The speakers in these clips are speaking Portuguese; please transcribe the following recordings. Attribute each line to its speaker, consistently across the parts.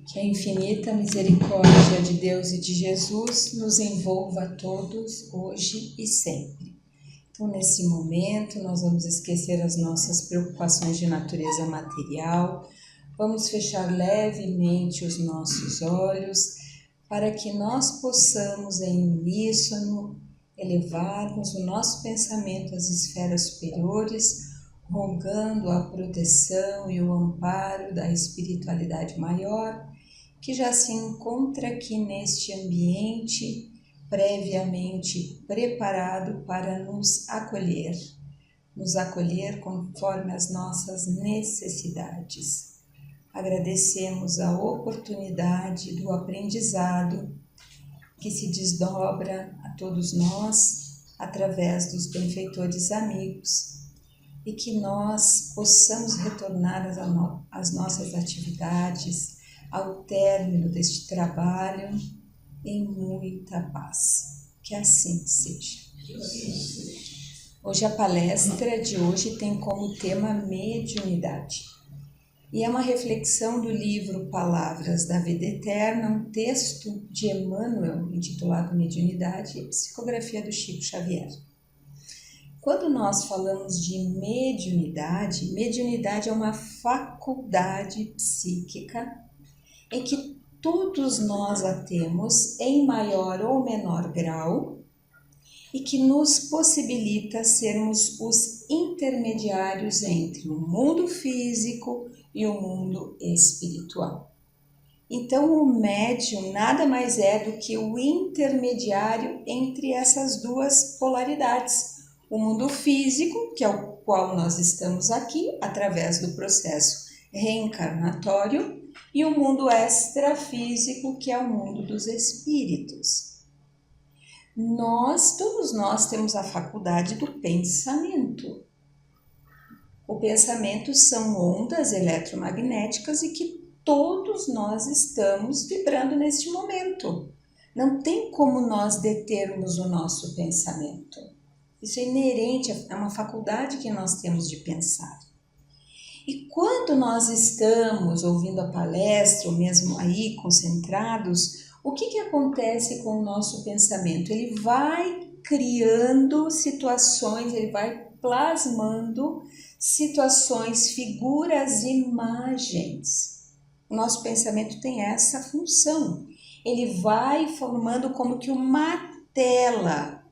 Speaker 1: Que a infinita misericórdia de Deus e de Jesus nos envolva a todos, hoje e sempre. Então, nesse momento, nós vamos esquecer as nossas preocupações de natureza material, vamos fechar levemente os nossos olhos para que nós possamos, em uníssono, elevarmos o nosso pensamento às esferas superiores, rogando a proteção e o amparo da espiritualidade maior, que já se encontra aqui neste ambiente previamente preparado para nos acolher conforme as nossas necessidades. Agradecemos a oportunidade do aprendizado que se desdobra a todos nós através dos benfeitores amigos e que nós possamos retornar às nossas atividades ao término deste trabalho em muita paz. Que assim seja. Hoje a palestra de hoje tem como tema mediunidade. E é uma reflexão do livro Palavras da Vida Eterna, um texto de Emmanuel intitulado Mediunidade e psicografia do Chico Xavier. Quando nós falamos de mediunidade, mediunidade é uma faculdade psíquica em que todos nós a temos em maior ou menor grau e que nos possibilita sermos os intermediários entre o mundo físico e o mundo espiritual. Então, o médium nada mais é do que o intermediário entre essas duas polaridades. O mundo físico, que é o qual nós estamos aqui, através do processo reencarnatório, e o mundo extrafísico, que é o mundo dos espíritos. Todos nós temos a faculdade do pensamento. O pensamento são ondas eletromagnéticas e que todos nós estamos vibrando neste momento. Não tem como nós determos o nosso pensamento. Isso é inerente, é uma faculdade que nós temos de pensar. E quando nós estamos ouvindo a palestra, ou mesmo aí concentrados, o que acontece com o nosso pensamento? Ele vai criando situações, ele vai plasmando situações, figuras, imagens. O nosso pensamento tem essa função. Ele vai formando como que uma tela.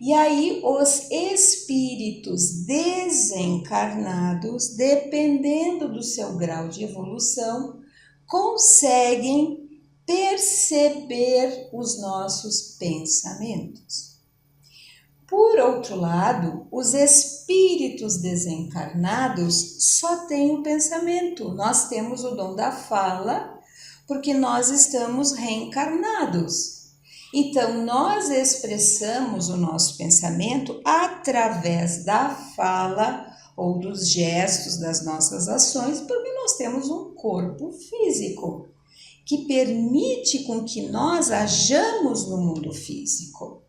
Speaker 1: E aí os espíritos desencarnados, dependendo do seu grau de evolução, conseguem perceber os nossos pensamentos. Por outro lado, os espíritos desencarnados só têm o pensamento. Nós temos o dom da fala, porque nós estamos reencarnados. Então, nós expressamos o nosso pensamento através da fala ou dos gestos das nossas ações, porque nós temos um corpo físico que permite com que nós hajamos no mundo físico.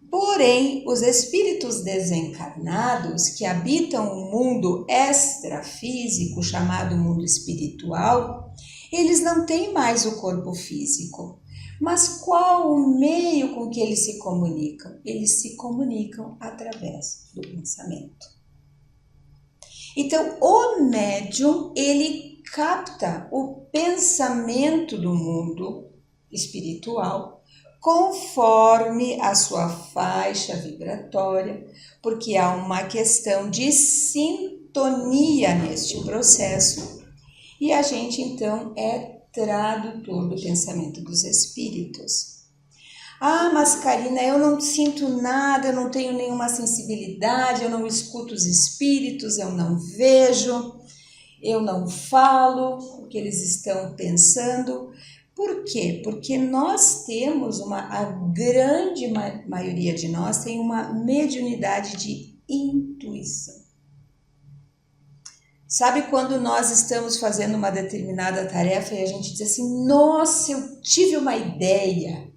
Speaker 1: Porém, os espíritos desencarnados que habitam o mundo extrafísico, chamado mundo espiritual, eles não têm mais o corpo físico. Mas qual o meio com que eles se comunicam? Eles se comunicam através do pensamento. Então, o médium, ele capta o pensamento do mundo espiritual conforme a sua faixa vibratória, porque há uma questão de sintonia neste processo. E a gente, então, é tradutor do pensamento dos espíritos. Ah, mas Karina, eu não sinto nada, eu não tenho nenhuma sensibilidade, eu não escuto os espíritos, eu não vejo, eu não falo o que eles estão pensando. Por quê? Porque nós temos a grande maioria de nós tem uma mediunidade de intuição. Sabe quando nós estamos fazendo uma determinada tarefa e a gente diz assim, nossa, eu tive uma ideia,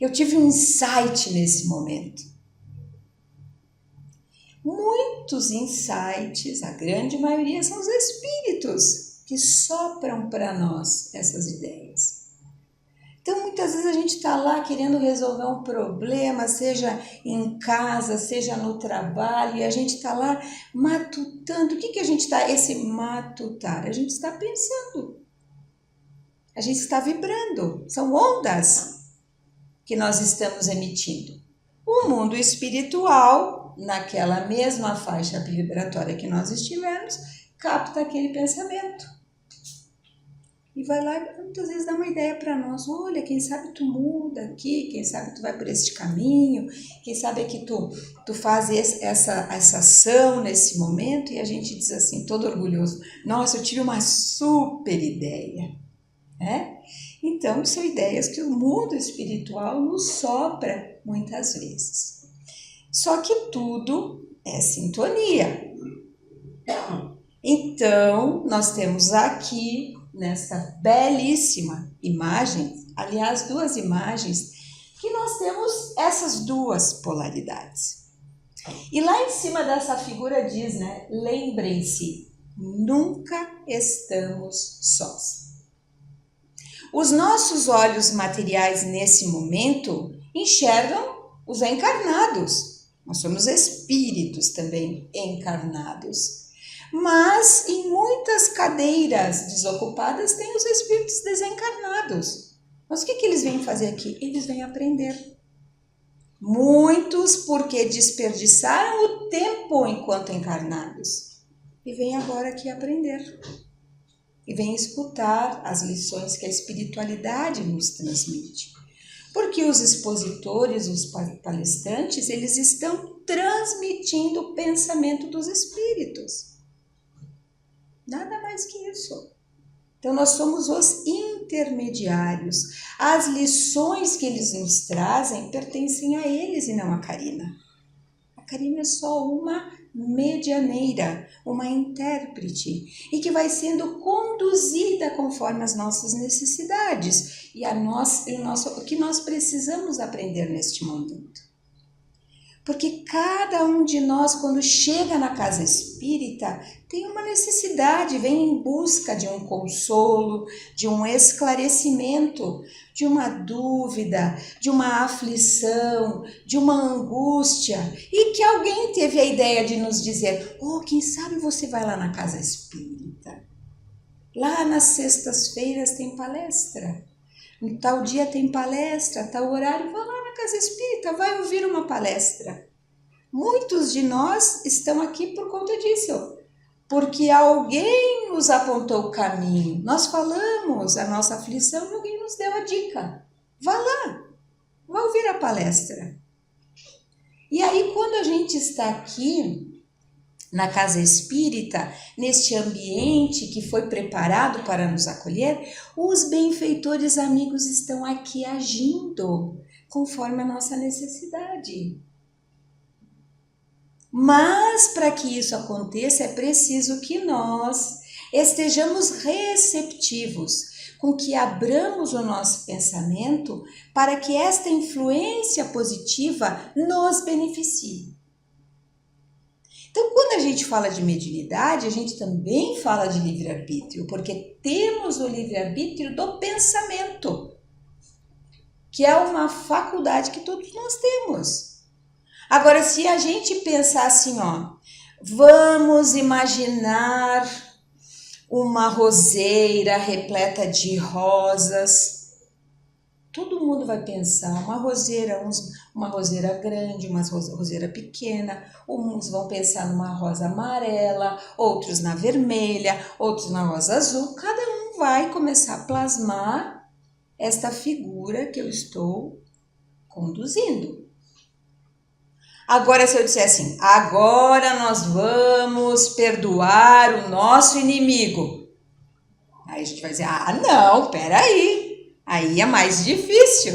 Speaker 1: eu tive um insight nesse momento. Muitos insights, a grande maioria são os espíritos que sopram para nós essas ideias. Então, muitas vezes a gente está lá querendo resolver um problema, seja em casa, seja no trabalho, e a gente está lá matutando. O que a gente está? Esse matutar, a gente está pensando, a gente está vibrando, são ondas que nós estamos emitindo. O mundo espiritual, naquela mesma faixa vibratória que nós estivermos, capta aquele pensamento. E vai lá e muitas vezes dá uma ideia para nós. Olha, quem sabe tu muda aqui, quem sabe tu vai por este caminho, quem sabe que tu faz essa ação nesse momento. E a gente diz assim, todo orgulhoso, nossa, eu tive uma super ideia. Então, são ideias que o mundo espiritual nos sopra muitas vezes. Só que tudo é sintonia. Então, nós temos aqui, nessa belíssima imagem, aliás, duas imagens, que nós temos essas duas polaridades. E lá em cima dessa figura diz, né? Lembrem-se, nunca estamos sós. Os nossos olhos materiais nesse momento enxergam os encarnados. Nós somos espíritos também encarnados. Mas em muitas cadeiras desocupadas tem os espíritos desencarnados. Mas o que eles vêm fazer aqui? Eles vêm aprender. Muitos porque desperdiçaram o tempo enquanto encarnados. E vêm agora aqui aprender. E vem escutar as lições que a espiritualidade nos transmite. Porque os expositores, os palestrantes, eles estão transmitindo o pensamento dos espíritos. Nada mais que isso. Então, nós somos os intermediários. As lições que eles nos trazem pertencem a eles e não a Karina. A Karina é só uma medianeira, uma intérprete, e que vai sendo conduzida conforme as nossas necessidades e o que nós precisamos aprender neste momento. Porque cada um de nós, quando chega na casa espírita, tem uma necessidade, vem em busca de um consolo, de um esclarecimento, de uma dúvida, de uma aflição, de uma angústia. E que alguém teve a ideia de nos dizer, quem sabe você vai lá na casa espírita. Lá nas sextas-feiras tem palestra. Em tal dia tem palestra, tal horário, vai lá na casa espírita, vai ouvir uma palestra. Muitos de nós estão aqui por conta disso, porque alguém nos apontou o caminho. Nós falamos a nossa aflição e alguém nos deu a dica. Vá lá, vá ouvir a palestra. E aí, quando a gente está aqui na casa espírita, neste ambiente que foi preparado para nos acolher, os benfeitores amigos estão aqui agindo conforme a nossa necessidade. Mas para que isso aconteça, é preciso que nós estejamos receptivos, com que abramos o nosso pensamento para que esta influência positiva nos beneficie. Então, quando a gente fala de mediunidade, a gente também fala de livre-arbítrio, porque temos o livre-arbítrio do pensamento, que é uma faculdade que todos nós temos. Agora, se a gente pensar assim, vamos imaginar uma roseira repleta de rosas. Todo mundo vai pensar, uma roseira grande, uma roseira pequena, uns vão pensar numa rosa amarela, outros na vermelha, outros na rosa azul. Cada um vai começar a plasmar esta figura que eu estou conduzindo. Agora, se eu disser assim, agora nós vamos perdoar o nosso inimigo. Aí a gente vai dizer, não, peraí. Aí é mais difícil.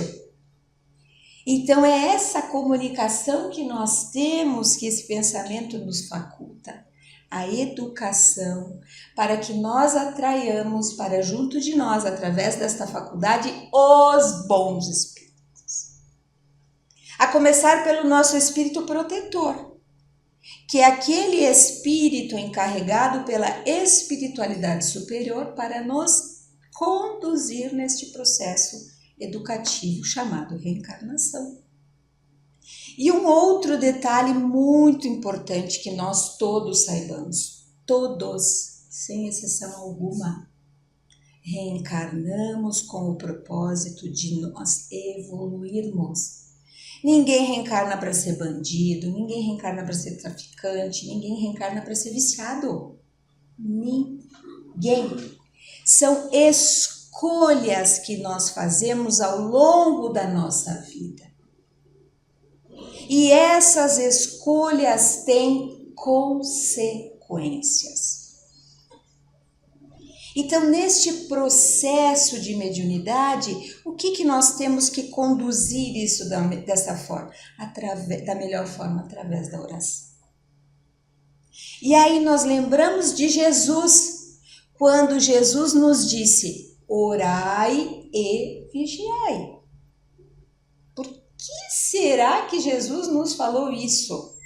Speaker 1: Então é essa comunicação que nós temos, que esse pensamento nos faculta. A educação, para que nós atraiamos para junto de nós, através desta faculdade, os bons espíritos. A começar pelo nosso espírito protetor. que é aquele espírito encarregado pela espiritualidade superior para nos conduzir neste processo educativo chamado reencarnação. E um outro detalhe muito importante que nós todos saibamos, todos, sem exceção alguma, reencarnamos com o propósito de nós evoluirmos. Ninguém reencarna para ser bandido, ninguém reencarna para ser traficante, ninguém reencarna para ser viciado. Ninguém. São escolhas que nós fazemos ao longo da nossa vida. E essas escolhas têm consequências. Então, neste processo de mediunidade, o que nós temos que conduzir isso dessa forma? Da melhor forma, através da oração. E aí nós lembramos de Jesus, quando Jesus nos disse, orai e vigiai. Por que será que Jesus nos falou isso?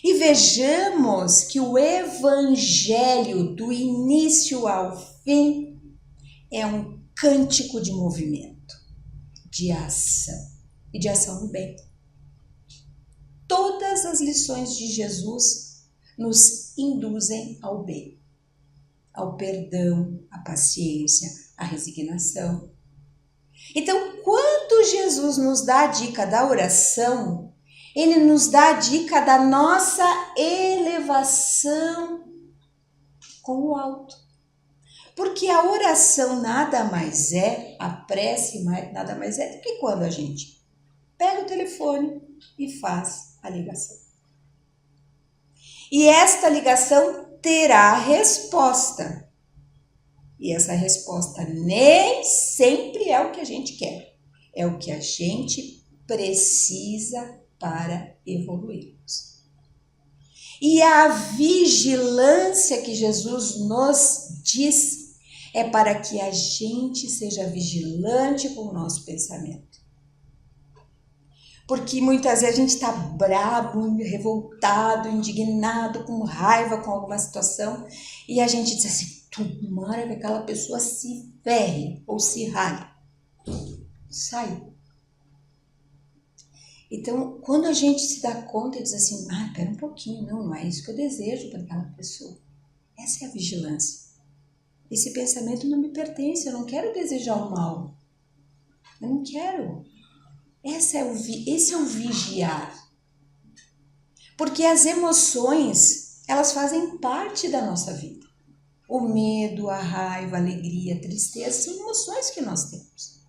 Speaker 1: E vejamos que o Evangelho, do início ao fim, é um cântico de movimento, de ação e de ação no bem. Todas as lições de Jesus nos induzem ao bem, ao perdão, à paciência, à resignação. Então, quando Jesus nos dá a dica da oração, ele nos dá a dica da nossa elevação com o alto. Porque a oração nada mais é, a prece nada mais é do que quando a gente pega o telefone e faz a ligação. E esta ligação terá resposta. E essa resposta nem sempre é o que a gente quer. É o que a gente precisa para evoluirmos. E a vigilância que Jesus nos diz é para que a gente seja vigilante com o nosso pensamento. Porque muitas vezes a gente está bravo, revoltado, indignado, com raiva com alguma situação e a gente diz assim, tomara que aquela pessoa se ferre ou se rale. Sai. Então, quando a gente se dá conta e diz assim, pera um pouquinho, não é isso que eu desejo para aquela pessoa. Essa é a vigilância. Esse pensamento não me pertence, eu não quero desejar o mal. Eu não quero. Esse é o vigiar. Porque as emoções, elas fazem parte da nossa vida. O medo, a raiva, a alegria, a tristeza, são emoções que nós temos.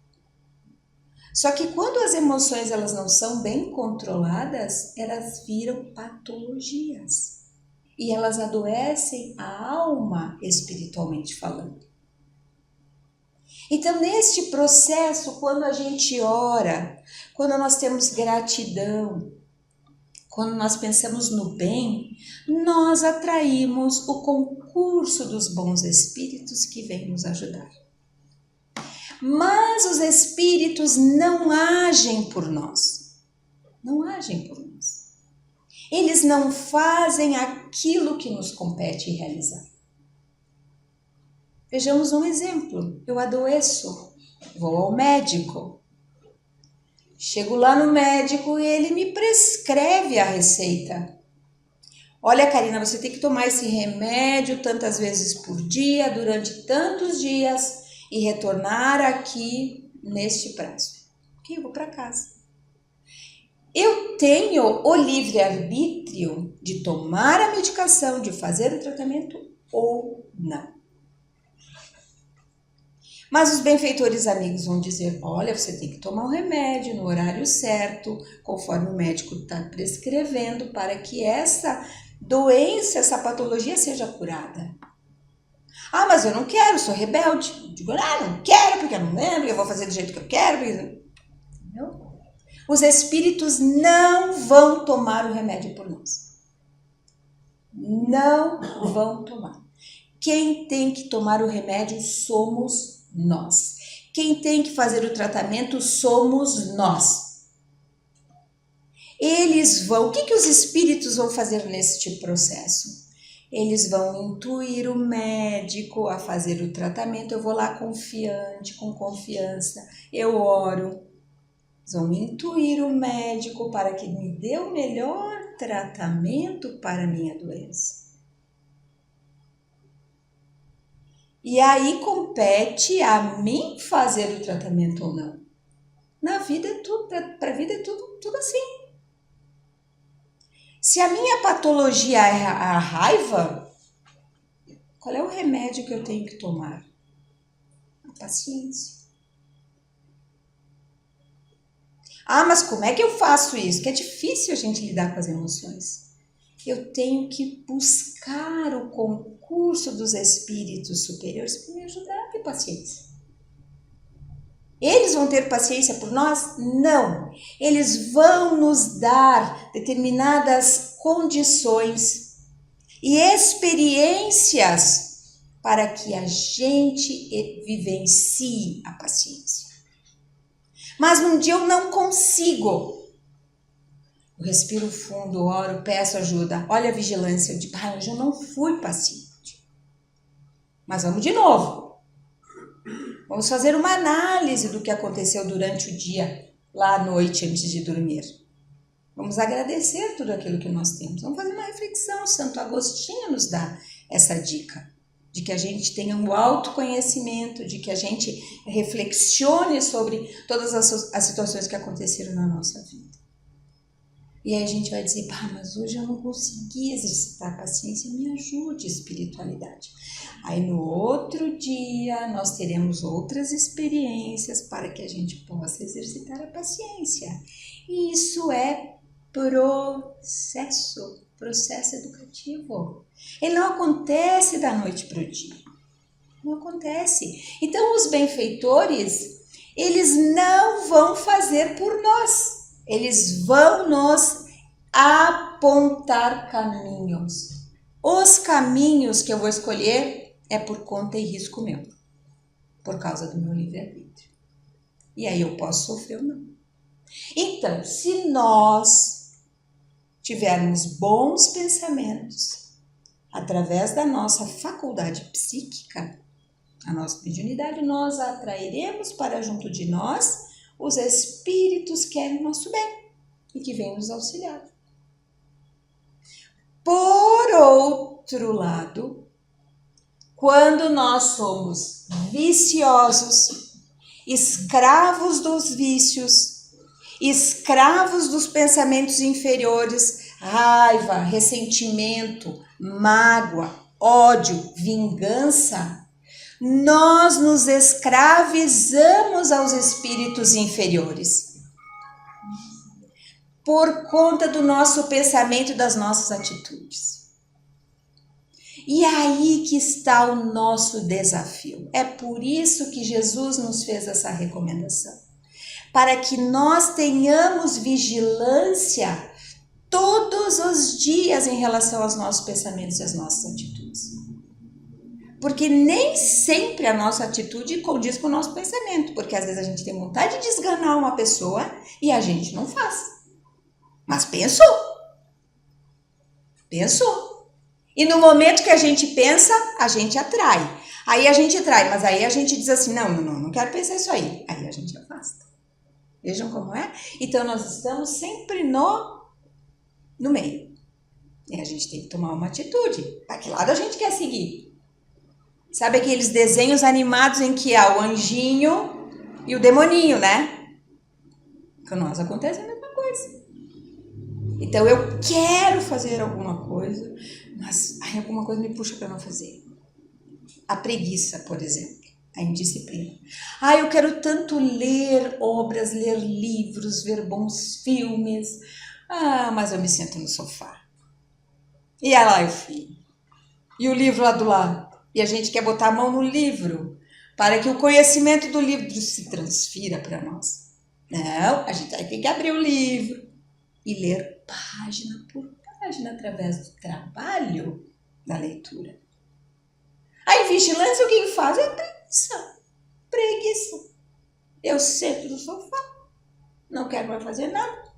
Speaker 1: Só que quando as emoções elas não são bem controladas, elas viram patologias. E elas adoecem a alma espiritualmente falando. Então, neste processo, quando a gente ora, quando nós temos gratidão, quando nós pensamos no bem, nós atraímos o concurso dos bons espíritos que vêm nos ajudar. Mas os espíritos não agem por nós. Não agem por nós. Eles não fazem aquilo que nos compete realizar. Vejamos um exemplo. Eu adoeço, vou ao médico. Chego lá no médico e ele me prescreve a receita. Olha, Karina, você tem que tomar esse remédio tantas vezes por dia, durante tantos dias, e retornar aqui neste prazo. Ok, eu vou para casa. Eu tenho o livre-arbítrio de tomar a medicação, de fazer o tratamento ou não. Mas os benfeitores amigos vão dizer, olha, você tem que tomar o remédio no horário certo, conforme o médico está prescrevendo, para que essa doença, essa patologia seja curada. Ah, mas eu não quero, sou rebelde. Digo, não quero, porque eu não lembro, eu vou fazer do jeito que eu quero. Porque... Não. Os espíritos não vão tomar o remédio por nós. Não vão tomar. Quem tem que tomar o remédio somos nós. Quem tem que fazer o tratamento somos nós. O que os espíritos vão fazer neste processo? Eles vão intuir o médico a fazer o tratamento. Eu vou lá confiante, com confiança, eu oro. Eles vão intuir o médico para que me dê o melhor tratamento para a minha doença. E aí compete a mim fazer o tratamento ou não. Na vida é tudo, para a vida é tudo assim. Se a minha patologia é a raiva, qual é o remédio que eu tenho que tomar? A paciência. Ah, mas como é que eu faço isso? Que é difícil a gente lidar com as emoções. Eu tenho que buscar o concurso dos espíritos superiores para me ajudar a ter paciência. Eles vão ter paciência por nós? Não. Eles vão nos dar determinadas condições e experiências para que a gente vivencie a paciência. Mas num dia eu não consigo. Eu respiro fundo, oro, peço ajuda. Olha a vigilância. Eu digo, hoje eu não fui paciente. Mas vamos de novo. Vamos fazer uma análise do que aconteceu durante o dia, lá à noite, antes de dormir. Vamos agradecer tudo aquilo que nós temos. Vamos fazer uma reflexão. Santo Agostinho nos dá essa dica. De que a gente tenha um autoconhecimento, de que a gente reflexione sobre todas as situações que aconteceram na nossa vida. E aí a gente vai dizer, mas hoje eu não consegui exercitar a paciência, me ajude, espiritualidade. Aí no outro dia nós teremos outras experiências para que a gente possa exercitar a paciência. E isso é processo educativo. Ele não acontece da noite para o dia. Não acontece. Então os benfeitores, eles não vão fazer por nós. Eles vão nos apontar caminhos. Os caminhos que eu vou escolher é por conta e risco meu, por causa do meu livre-arbítrio. E aí eu posso sofrer ou não. Então, se nós tivermos bons pensamentos através da nossa faculdade psíquica, a nossa mediunidade, nós atrairemos para junto de nós os espíritos que querem o nosso bem e que vêm nos auxiliar. Por outro lado, quando nós somos viciosos, escravos dos vícios, escravos dos pensamentos inferiores, raiva, ressentimento, mágoa, ódio, vingança, nós nos escravizamos aos espíritos inferiores por conta do nosso pensamento e das nossas atitudes. E aí que está o nosso desafio. É por isso que Jesus nos fez essa recomendação. Para que nós tenhamos vigilância todos os dias em relação aos nossos pensamentos e às nossas atitudes. Porque nem sempre a nossa atitude condiz com o nosso pensamento. Porque às vezes a gente tem vontade de esganar uma pessoa e a gente não faz. Mas pensou. E no momento que a gente pensa, a gente atrai. Aí a gente atrai, mas aí a gente diz assim, não quero pensar isso aí. Aí a gente afasta. Vejam como é? Então nós estamos sempre no meio. E a gente tem que tomar uma atitude. Para que lado a gente quer seguir? Sabe aqueles desenhos animados em que há o anjinho e o demoninho, né? Com nós acontece a mesma coisa. Então eu quero fazer alguma coisa, mas alguma coisa me puxa para não fazer. A preguiça, por exemplo, a indisciplina. Eu quero tanto ler obras, ler livros, ver bons filmes. Mas eu me sento no sofá. E lá eu fui. E o livro lá do lado. E a gente quer botar a mão no livro para que o conhecimento do livro se transfira para nós. Não, a gente vai ter que abrir o livro e ler página por página através do trabalho da leitura. Aí, vigilância, o que faz é preguiça. Eu sento no sofá, não quero mais fazer nada.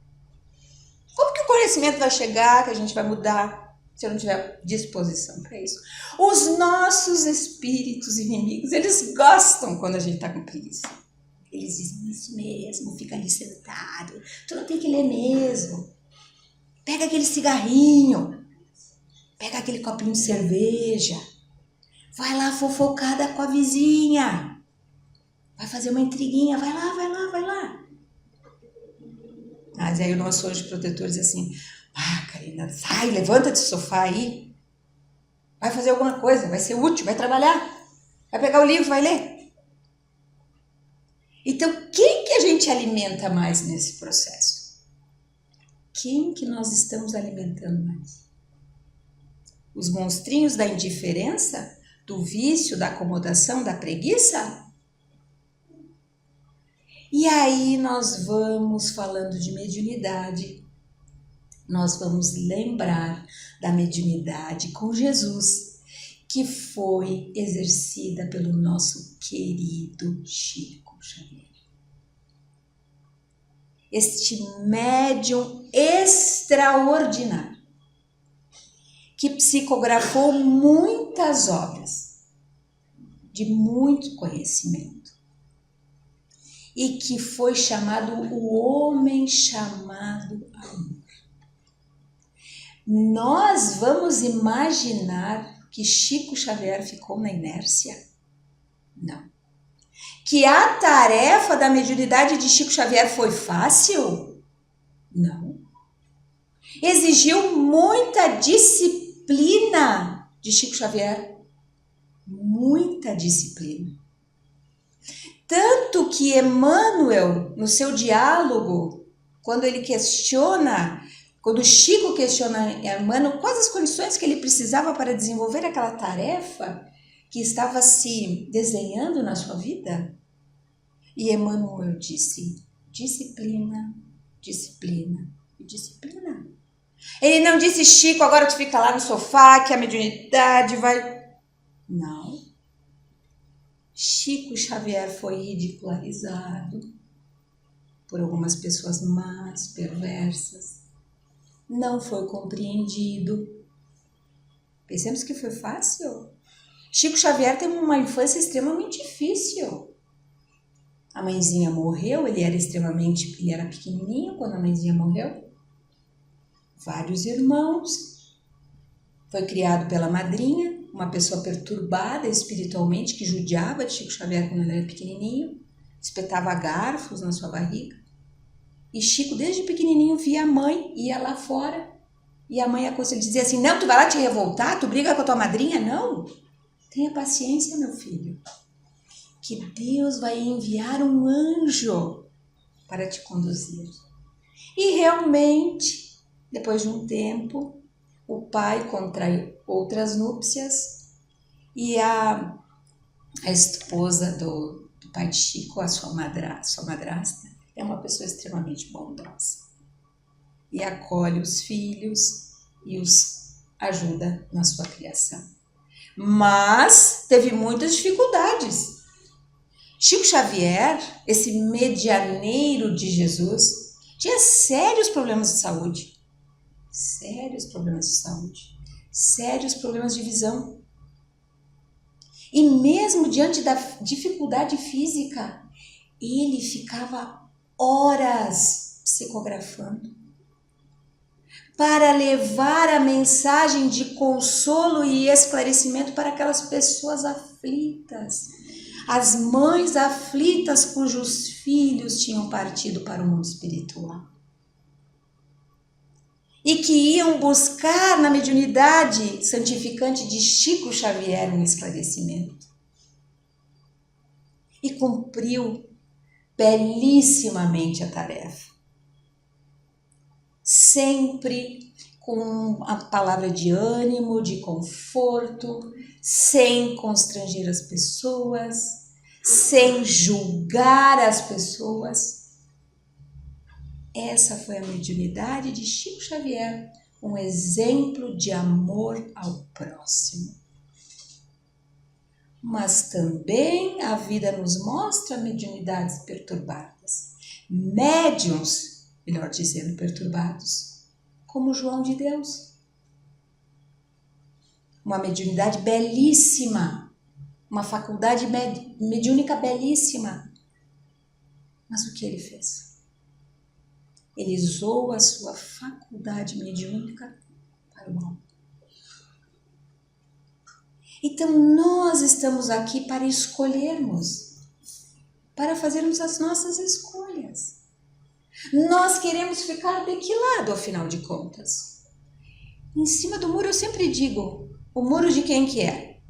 Speaker 1: Como que o conhecimento vai chegar, que a gente vai mudar, se eu não tiver disposição para isso? Os nossos espíritos inimigos, eles gostam quando a gente está com preguiça. Eles dizem, isso mesmo, fica ali sentado, tu não tem que ler mesmo. Pega aquele cigarrinho, pega aquele copinho de cerveja, vai lá fofocada com a vizinha, vai fazer uma intriguinha, vai lá, vai lá, vai lá. Mas aí o nosso anjo protetor diz assim, Karina, sai, levanta do sofá aí, vai fazer alguma coisa, vai ser útil, vai trabalhar, vai pegar o livro, vai ler. Então, quem que a gente alimenta mais nesse processo? Quem que nós estamos alimentando mais? Os monstrinhos da indiferença, do vício, da acomodação, da preguiça? E aí nós vamos falando de mediunidade, nós vamos lembrar da mediunidade com Jesus, que foi exercida pelo nosso querido Chico Xavier. Este médium extraordinário, que psicografou muitas obras, de muito conhecimento, e que foi chamado o homem chamado amor. Nós vamos imaginar que Chico Xavier ficou na inércia? Não. Que a tarefa da mediunidade de Chico Xavier foi fácil? Não. Exigiu muita disciplina de Chico Xavier. Muita disciplina. Tanto que Emmanuel, no seu diálogo, quando Chico questiona Emmanuel quais as condições que ele precisava para desenvolver aquela tarefa que estava se desenhando na sua vida, e Emmanuel disse, disciplina, disciplina e disciplina. Ele não disse, Chico, agora tu fica lá no sofá, que a mediunidade vai... Não. Chico Xavier foi ridicularizado por algumas pessoas más, perversas. Não foi compreendido. Pensamos que foi fácil? Chico Xavier teve uma infância extremamente difícil. A mãezinha morreu, ele era pequenininho quando a mãezinha morreu. Vários irmãos. Foi criado pela madrinha, uma pessoa perturbada espiritualmente, que judiava de Chico Xavier quando ele era pequenininho, espetava garfos na sua barriga. E Chico, desde pequenininho, via a mãe, ia lá fora, e a mãe ele dizia assim, não, tu vai lá te revoltar, tu briga com a tua madrinha? Não, tenha paciência, meu filho, que Deus vai enviar um anjo para te conduzir. E realmente, depois de um tempo, o pai contrai outras núpcias e a esposa do pai de Chico, a sua madrasta, é uma pessoa extremamente bondosa e acolhe os filhos e os ajuda na sua criação. Mas teve muitas dificuldades. Chico Xavier, esse medianeiro de Jesus, tinha sérios problemas de saúde. Sérios problemas de saúde. Sérios problemas de visão. E mesmo diante da dificuldade física, ele ficava horas psicografando para levar a mensagem de consolo e esclarecimento para aquelas pessoas aflitas, as mães aflitas cujos filhos tinham partido para o mundo espiritual e que iam buscar na mediunidade santificante de Chico Xavier um esclarecimento. E cumpriu belíssimamente a tarefa. Sempre com a palavra de ânimo, de conforto, sem constranger as pessoas, sem julgar as pessoas. Essa foi a mediunidade de Chico Xavier, um exemplo de amor ao próximo. Mas também a vida nos mostra mediunidades perturbadas, médiuns, melhor dizendo, perturbados. como João de Deus. Uma mediunidade belíssima, uma faculdade mediúnica belíssima. Mas o que ele fez? Ele usou a sua faculdade mediúnica para o mal. Então nós estamos aqui para escolhermos, para fazermos as nossas escolhas. Nós queremos ficar de que lado, afinal de contas? Em cima do muro eu sempre digo, o muro de quem que é?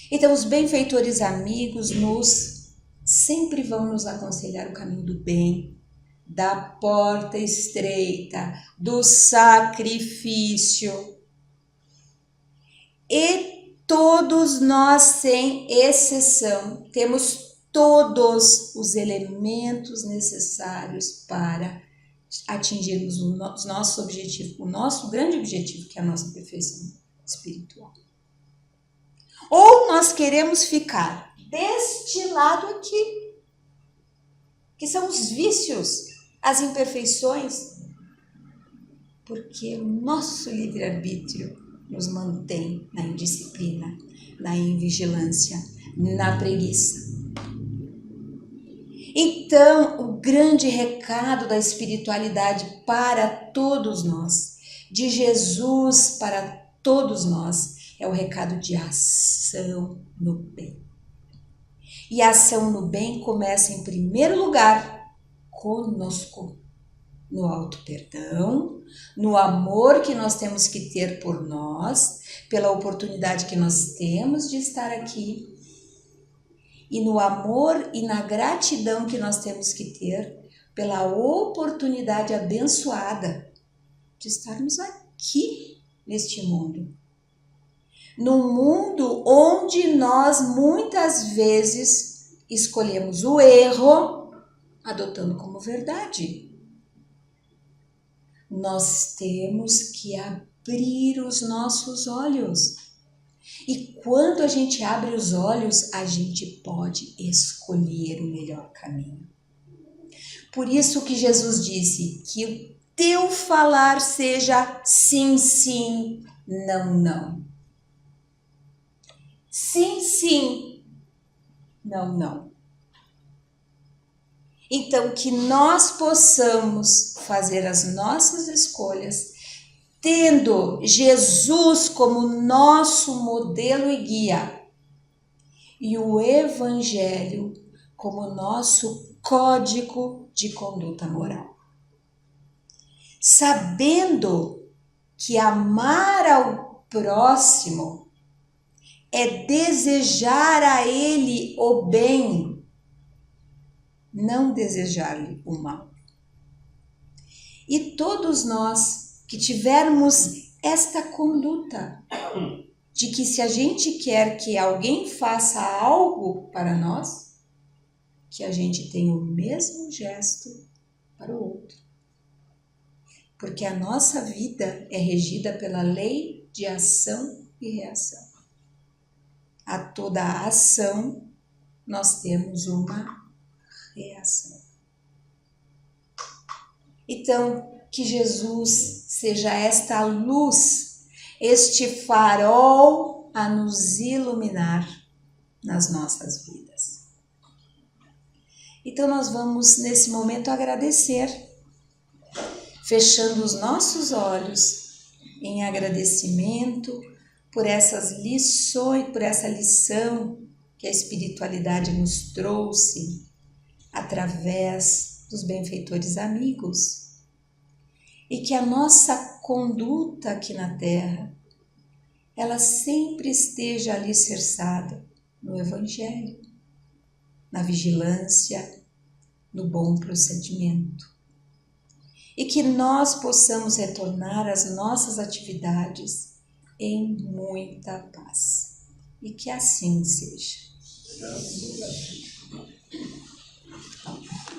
Speaker 1: Então os benfeitores amigos sempre vão nos aconselhar o caminho do bem, da porta estreita, do sacrifício. E todos nós, sem exceção, temos todos os elementos necessários para atingirmos o nosso objetivo, o nosso grande objetivo, que é a nossa perfeição espiritual. Ou nós queremos ficar deste lado aqui, que são os vícios, as imperfeições, porque o nosso livre-arbítrio nos mantém na indisciplina, na invigilância, na preguiça. Então, o grande recado da espiritualidade para todos nós, de Jesus para todos nós, é o recado de ação no bem. E a ação no bem começa em primeiro lugar conosco, no auto-perdão, no amor que nós temos que ter por nós, pela oportunidade que nós temos de estar aqui, e no amor e na gratidão que nós temos que ter pela oportunidade abençoada de estarmos aqui neste mundo. Num mundo onde nós muitas vezes escolhemos o erro, adotando como verdade. Nós temos que abrir os nossos olhos. E quando a gente abre os olhos, a gente pode escolher o melhor caminho. Por isso que Jesus disse que o teu falar seja sim, sim, não, não. Sim, sim, não, não. Então, que nós possamos fazer as nossas escolhas, tendo Jesus como nosso modelo e guia, e o Evangelho como nosso código de conduta moral. Sabendo que amar ao próximo é desejar a ele o bem, não desejar-lhe o mal. E todos nós que tivermos esta conduta, de que se a gente quer que alguém faça algo para nós, que a gente tenha o mesmo gesto para o outro. Porque a nossa vida é regida pela lei de ação e reação. A toda ação nós temos uma reação. Então, que Jesus seja esta luz, este farol a nos iluminar nas nossas vidas. Então, nós vamos nesse momento agradecer, fechando os nossos olhos em agradecimento por essas lições, por essa lição que a espiritualidade nos trouxe através dos benfeitores amigos, e que a nossa conduta aqui na Terra, ela sempre esteja alicerçada no Evangelho, na vigilância, no bom procedimento, e que nós possamos retornar às nossas atividades em muita paz, e que assim seja.